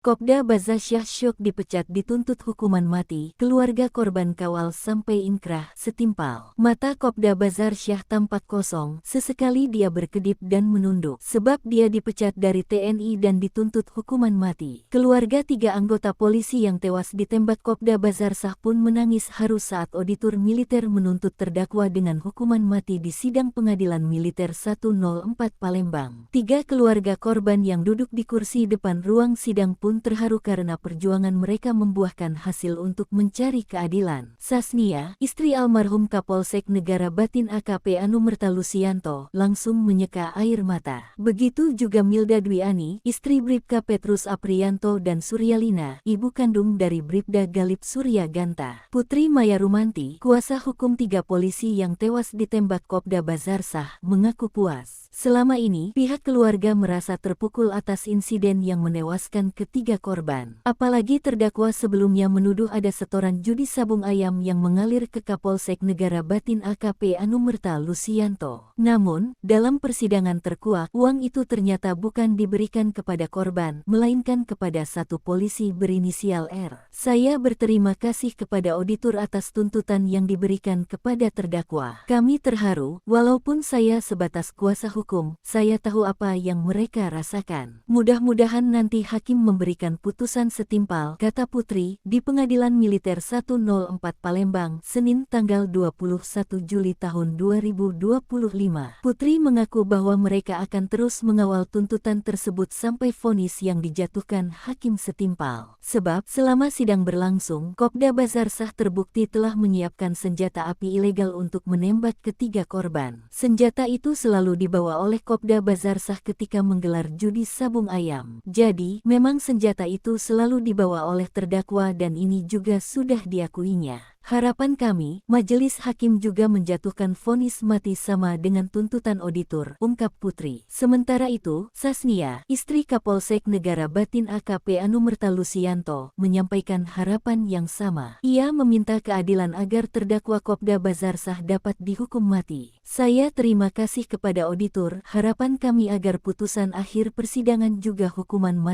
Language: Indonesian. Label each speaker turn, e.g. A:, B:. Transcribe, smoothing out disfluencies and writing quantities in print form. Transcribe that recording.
A: Kopda Bazar Syah syok dipecat dituntut hukuman mati, keluarga korban kawal sampai inkrah, setimpal. Mata Kopda Bazar Syah tampak kosong, sesekali dia berkedip dan menunduk. Sebab dia dipecat dari TNI dan dituntut hukuman mati. Keluarga 3 anggota polisi yang tewas ditembak Kopda Bazar Syah pun menangis haru saat auditor militer menuntut terdakwa dengan hukuman mati di sidang pengadilan militer 104 Palembang. 3 keluarga korban yang duduk di kursi depan ruang sidang pun terharu karena perjuangan mereka membuahkan hasil untuk mencari keadilan. Sasnia, istri almarhum Kapolsek Negara Batin AKP Anumerta Lusianto, langsung menyeka air mata. Begitu juga Milda Dwiani, istri Bribka Petrus Aprianto dan Suryalina, ibu kandung dari Bribda Galip Surya Ganta. Putri Maya Rumanti, kuasa hukum 3 polisi yang tewas ditembak Kopda Bazar Syah, mengaku puas. Selama ini, pihak keluarga merasa terpukul atas insiden yang menewaskan ketiga korban. Apalagi terdakwa sebelumnya menuduh ada setoran judi sabung ayam yang mengalir ke Kapolsek Negara Batin AKP Anumerta Lusianto. Namun, dalam persidangan terkuak, uang itu ternyata bukan diberikan kepada korban, melainkan kepada satu polisi berinisial R. Saya berterima kasih kepada auditor atas tuntutan yang diberikan kepada terdakwa. Kami terharu, walaupun saya sebatas kuasa hukum, saya tahu apa yang mereka rasakan. Mudah-mudahan nanti hakim memberikan putusan setimpal, kata Putri, di Pengadilan Militer 104 Palembang, Senin tanggal 21 Juli tahun 2025. Putri mengaku bahwa mereka akan terus mengawal tuntutan tersebut sampai vonis yang dijatuhkan hakim setimpal. Sebab, selama sidang berlangsung, Kopda Bazar Syah terbukti telah menyiapkan senjata api ilegal untuk menembak ketiga korban. Senjata itu selalu dibawa oleh Kopda Bazar Syah ketika menggelar judi sabung ayam. Jadi, memang senjata itu selalu dibawa oleh terdakwa dan ini juga sudah diakuinya. Harapan kami, majelis hakim juga menjatuhkan vonis mati sama dengan tuntutan auditor, ungkap Putri. Sementara itu, Sasnia, istri Kapolsek Negara Batin AKP Anumerta Lusianto, menyampaikan harapan yang sama. Ia meminta keadilan agar terdakwa Kopda Bazar Syah dapat dihukum mati. Saya terima kasih kepada auditor, harapan kami agar putusan akhir persidangan juga hukuman mati